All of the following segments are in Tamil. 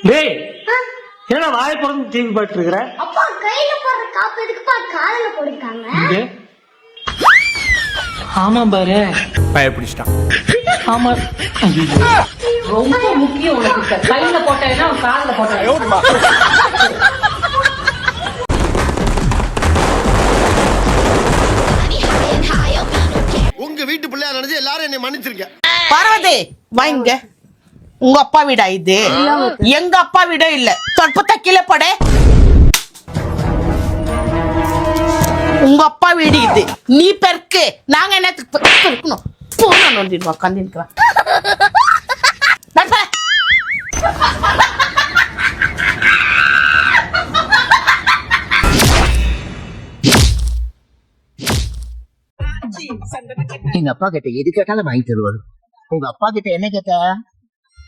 டேய் என்ன வாயை திறந்து டிவி பார்த்துட்டு இருக்கற? அப்பா கையில போடுற காப்பு எதுக்குப்பா கால்ல போடுறாங்க? ஆமா பாரு பயப்பிடிச்சிட்டான். ஆமா ரொம்ப முக்கியம் உனக்கு. கையில போட்டேன்னா காதுல போட்டேன். உங்க வீட்டு பிள்ளையா நினைச்சு எல்லாரும் என்னை மன்னிச்சிருக்க. பார்வதி வாங்க. உங்க அப்பா வீடா இது? எங்க அப்பா வீட இல்ல. தொற்பத்த கீழே படே. உங்க அப்பா வீடு இது. நீ பெருக்கு. நாங்க என்னத்துக்கு பெருக்கணும்? போன நோண்டிட்டு உட்காந்து இருக்கிறேன். எங்க அப்பா கிட்ட எது கேட்டாலும் வாங்கி தருவாரு. உங்க அப்பா கிட்ட என்ன கேட்ட?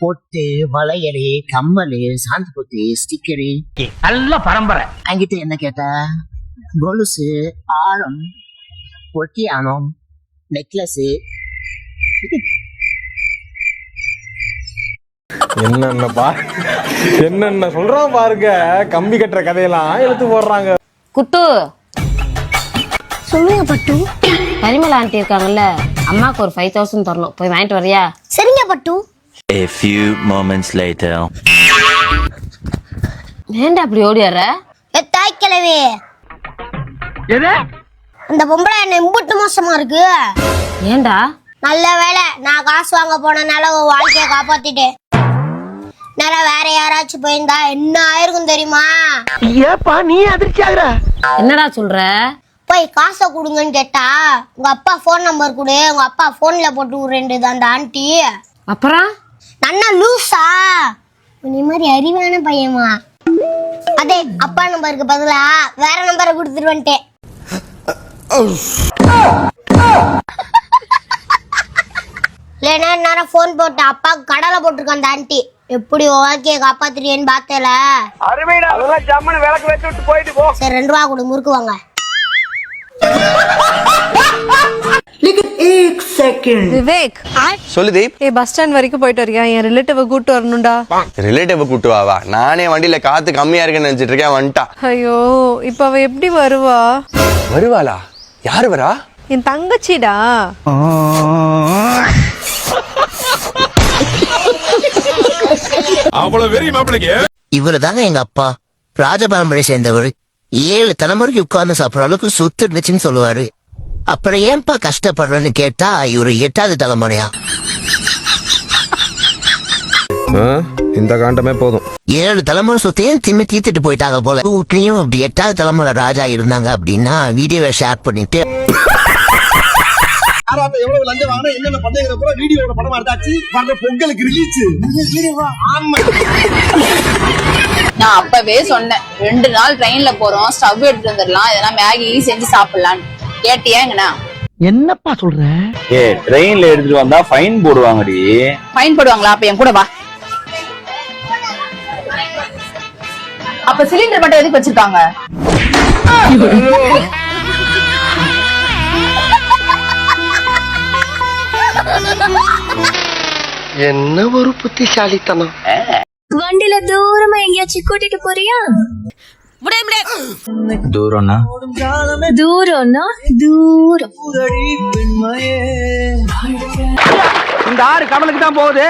பொட்டு, வளையலு, கம்மலு, சாந்து பொட்டு, ஸ்டிக்கரு, நல்ல பரம்பரை. அங்கிட்ட என்ன கேட்ட? கொலுசு, ஆழம், பொட்டியானம், நெக்லஸ். என்னென்ன சொல்றோம் பாருங்க. கம்பி கட்டுற கதையெல்லாம் எடுத்து போடுறாங்க. குட்டு சொல்லுங்க பட்டு. பரிமளா ஆண்டி இருக்காங்கல்ல, அம்மாக்கு ஒரு 5000 தரணும். போய் வாங்கிட்டு வரியா? சரிங்க பட்டு. A few moments later. ஏன்டா அப்படி ஓடியார? தாய் கிழவி, எது? அந்த பொம்பளை என்ன இம்புட்டு மோசமா இருக்கு. ஏன்டா? நல்ல வேலை நான் காசு வாங்க போனனால உன் வாழ்க்கைய காப்பாத்திட்டேன். நேரம் வேற யாராச்சும் போயிருந்தா என்ன ஆயிருக்கும் தெரியுமா? ஏப்பா நீ அதிர்ச்சி ஆகுற? என்னடா சொல்ற? போய் காசை கொடுங்கன்னு கேட்டா உங்க அப்பா போன் நம்பர் கொடு, உங்க அப்பா போன்ல போட்டு விடுறேன் அந்த ஆண்டி. அப்புறம் நன்னா லூசா? நீ மாதிரி அறிவான பையமா? அதே அப்பா நம்பருக்கு பதிலா வேற நம்பரை கொடுத்துட்டு வந்துட்டேன். இல்லைன்னா நேரம் போன் போட்டு அப்பாவுக்கு கடலை போட்டிருக்கான் அந்த ஆண்டி. எப்படி வாழ்க்கையை காப்பாத்துறியேன்னு பார்த்தேல. சரி 2 ரூபா கொடு, முறுக்கு வாங்க. விவேக் சொல்லு தீப். பஸ் ஸ்டாண்ட் வரைக்கும் போயிட்டு வரியா? என் ரிலேட்டிவ் கூட்டு வரணும்டா. ரிலேட்டிவ் கூட்டு வா. நானே வண்டியில காத்து கம்மியா இருக்குன்னு நினைச்சிட்டு இருக்கேன். வந்துட்டா. ஐயோ, இப்ப அவ எப்படி வருவா? வருவாளா? யாரு வரா? என் தங்கச்சிடா. இவருதாங்க எங்க அப்பா. ராஜபாம்பரை சேர்ந்தவர். 7 தலைமுறைக்கு உட்கார்ந்து சாப்பிடுற அளவுக்கு சுத்து இருந்துச்சுன்னு சொல்லுவாரு. அப்புறம் ஏன்பா கஷ்டப்படுறேன்னு கேட்டா இவரு 8வது தலைமுறையா. இந்த காண்டமே போதும். 7 தலைமுறை சொத்தையும் திம்மி தீத்துட்டு போயிட்டாங்க போல. வீட்லயும் அப்படி 8வது தலைமுறை ராஜா இருந்தாங்க அப்படின்னா வீடியோவை ஷேர் பண்ணிட்டு எவ்வளவு லஞ்சம் வாங்கினா என்னென்ன பண்ணுங்கிற பூரா வீடியோட படமா எடுத்தாச்சு. வர்ற பொங்கலுக்கு ரிலீஸ். நான் அப்பவே சொன்னேன், 2 நாள் ட்ரெயின்ல போறோம், ஸ்டவ் எடுத்துட்டு வந்துடலாம், இதெல்லாம் மேகி செஞ்சு சாப்பிடலான்னு. கேட்டியாங்கண்ணா? என்னப்பா சொல்ற? ட்ரெயின்ல எடுத்துட்டு வந்தா ஃபைன் போடுவாங்கடி. ஃபைன் போடுவாங்களா? அப்ப என் கூட வா. அப்ப சிலிண்டர் மட்டும் எதுக்கு வச்சிருக்காங்க? என்ன ஒரு புத்திசாலித்தனம். வண்டியில தூரமா எங்கேயாச்சும் கூட்டிட்டு போறியா? தூரம்னா தூரம்னா தூரம். இந்த ஆறு கடலுக்கு தான் போகுது.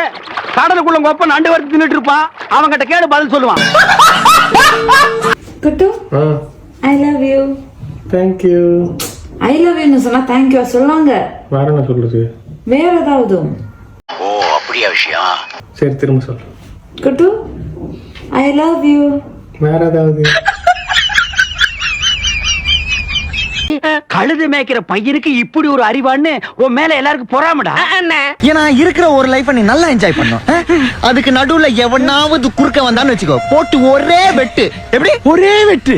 கடலுக்குள்ள கொப்ப நண்டு வறுத்து தின்னுட்டு இருப்பான். அவன்கிட்ட கேடு பதில் சொல்லுவான். Good, I love you. Thank you. I love யூன்னு சொன்னா தேங்க் யூ சொல்லுவாங்க. வேற என்ன சொல்றது? வேற ஏதாவது? ஓ அப்படியா விஷயம்? சரி திரும்ப சொல்லு. குட்டு, ஐ லவ் யூ. வேற ஏதாவது? கழுது மேய்க்கிற பையனுக்கு இப்படி ஒரு அறிவான்னு உன் மேல எல்லாருக்கும் பொறாமடா. ஏன்னா இருக்கிற ஒரு லைஃப நீ நல்லா என்ஜாய் பண்ணும். அதுக்கு நடுவுல எவனாவது குறுக்க வந்தான்னு வச்சுக்கோ, போட்டு ஒரே வெட்டு. எப்படி? ஒரே வெட்டு.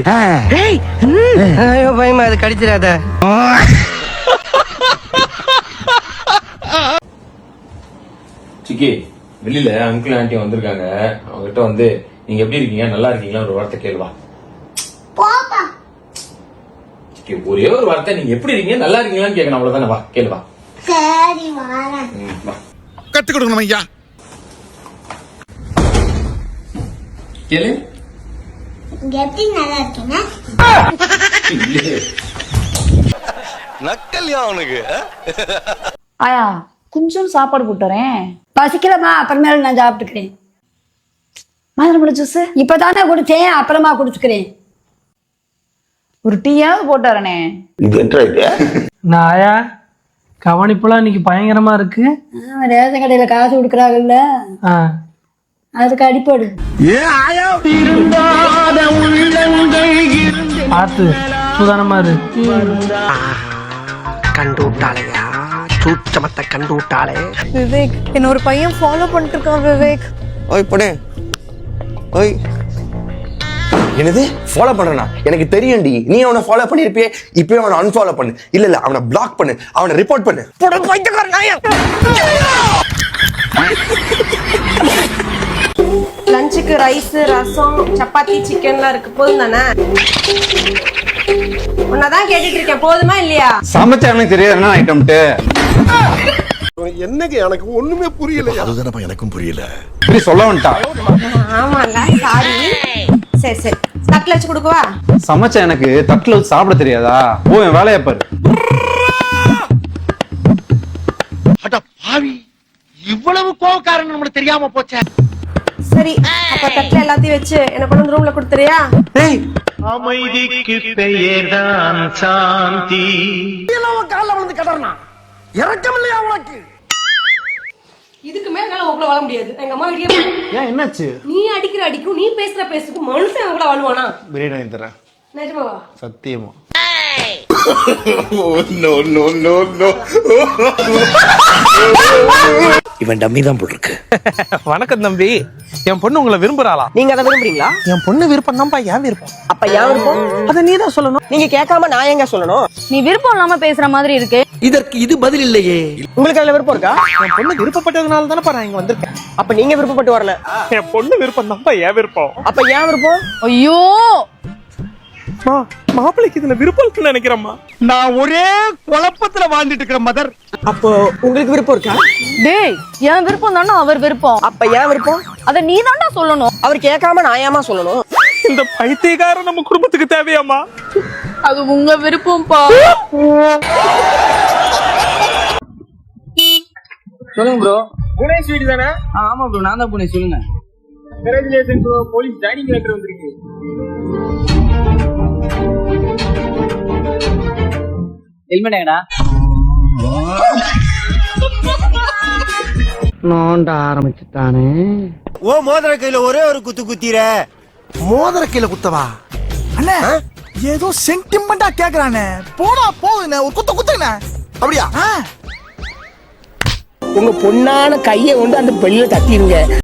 ஐயோ பயமா, அது கடிச்சிடாத. சிக்கி, வெளியில அங்கிள் ஆண்டி வந்திருக்காங்க. அவங்ககிட்ட வந்து நீங்க எப்படி இருக்கீங்க, நல்லா இருக்கீங்களா ஒரு வார்த்தை கேள்வா. சிக்கி, ஒரே ஒரு வார்த்தை, நீங்க எப்படி இருக்கீங்க நல்லா இருக்கீங்களான்னு கேட்கணும், அவ்வளவுதானே. வா கேள்வா. சரி வரேன். கத்து கொடுக்கணும் ஐயா. கேளு. இங்க எப்படி நல்லா இருக்கீங்க? நக்கல்யா அவனுக்கு. ஆயா கொஞ்சம் சாப்பாடு போட்டுறேன். பசிக்கலமா, அப்புறமேல நான் சாப்பிட்டுக்கிறேன். மாதுளம்பழ ஜூஸ் இப்பதானே குடிச்சேன், அப்புறமா குடிச்சுக்கிறேன். ஒரு டீயாவது போட்டுறனே. நாயா கவனிப்புலாம் இன்னைக்கு பயங்கரமா இருக்கு. ரேஷன் கடையில காசு கொடுக்குறாங்கல்ல, அதுக்கு அடிப்படு. பார்த்து சுதானமா இருக்கு. கண்டு விட்டாளையா, சூச்சமத்தை கண்டு விட்டாளே. விவேக், என்ன ஒரு பையன் ஃபாலோ பண்ணிட்டு இருக்கான் விவேக். ஓய் பொண்ணே, ஓய். என்னது ஃபாலோ பண்றனா? எனக்கு தெரியும்டி, நீ அவனை ஃபாலோ பண்ணிருப்பியே. இப்பவே அவனை அன்ஃபாலோ பண்ணு. இல்ல அவனை பிளாக் பண்ணு, அவனை ரிப்போர்ட் பண்ணு. போட பைத்தியக்கார நாயா. லஞ்சுக்கு ரைஸ், ரசம், சப்பாத்தி, சிக்கன்லாம் இருக்கு. போதும் தானே? உன்னதான் கேட்டுட்டு இருக்கேன், போதுமா இல்லையா? சமைச்சா எனக்கு தெரியாது ஐட்டம்ட்டு. என்னங்க எனக்கு ஒண்ணுமே புரியல. அதுதானப்பா எனக்கும் புரியல. இப்படி சொல்ல வேண்டாம். ஆமால, சாரி. சரி சரி, தட்டுல வச்சு கொடுக்கவா? சமைச்சா எனக்கு தட்டுல வச்சு சாப்பிட தெரியாதா? ஓ, என் வேலையை பாரு. அட பாவி, இவ்வளவு கோவக்காரன் நம்மளுக்கு தெரியாம போச்சே. சரி, அப்ப தட்டுல எல்லாத்தையும் வச்சு எனக்கு கொண்டு வந்து ரூம்ல கொடுத்துறியா? அமைதிக்கு பெயர்தான் சாந்தி. கால வந்து கடறனா இறக்கம் இல்லையா உனக்கு? இதுக்கு மேல என்னால உங்களை வாழ முடியாது. எங்க அம்மா கிட்டே ஏன் என்னாச்சு? நீ அடிக்கிற அடிக்கும், நீ பேசுற பேசுக்கும் மனுஷன் உங்களை வாழ்வானா? பிரியாணி வாங்கி தரேன். நிஜமாவா? சத்தியமா. இவன் டம்மி தான் போட்டிருக்கு. வணக்கம் தம்பி, என் பொண்ணு உங்களை விரும்புறாளா? நீங்க அதை விரும்புறீங்களா? என் பொண்ணு விருப்பம் தான்ப்பா, ஏன் விருப்பம்? அப்ப ஏன் விருப்பம்? அதை நீ தான் சொல்லணும். நீங்க கேட்காம நான் எங்க சொல்லணும்? நீ விருப்பம் இல்லாம பேசுற மாதிரி இருக்கு. இதற்கு இது பதில் இல்லையே. உங்களுக்கு அதுல விருப்பம் இருக்கா? என் பொண்ணு விருப்பப்பட்டதுனால தானே நான் இங்க வந்திருக்கேன். அப்ப நீங்க விருப்பப்பட்டு வரல. என் பொண்ணு விருப்பம் தான்ப்பா, ஏன் விருப்பம்? அப்ப ஏன் விருப்பம்? ஐயோ, மாப்பிள்ளைக்கு இதுல விருப்பம் இருக்குன்னு நினைக்கிறேம்மா. நான் ஒரே குழப்பத்துல வாழ்ந்துட்டு இருக்கிறேன் மதர். அப்போ உங்களுக்கு விருப்பம் இருக்கா? டேய், என் விருப்பம் தானே அவர் விருப்பம். அப்ப ஏன் விருப்பம்? அத நீ தான்டா சொல்லணும். அவர் கேட்காம நான் ஏமா சொல்லணும்? இந்த பைத்தியக்காரன் நம்ம குடும்பத்துக்கு தேவையாமா? அது உங்க விருப்பம்பா. சொல்லுங்க ப்ரோ. புனே ஸ்வீட் தானே? ஆமா ப்ரோ, நான் தான் புனே. சொல்லுங்க. Congratulation bro, police joining letter வந்திருக்கு. ஹெல்மெட் எங்கடா? நோண்ட ஆரம்பிச்சுட்டானே. ஓ மோதிர கையில ஒரே ஒரு குத்து குத்திர. மோதிர கையில குத்தவா? அண்ணா ஏதோ சென்டிமெண்டா கேக்குறானே. போடா போகுதுண்ணே, ஒரு குத்து குத்துண்ணே. அப்படியா? உங்க பொண்ணான கையை கொண்டு அந்த பெல்ல தட்டிடுங்க.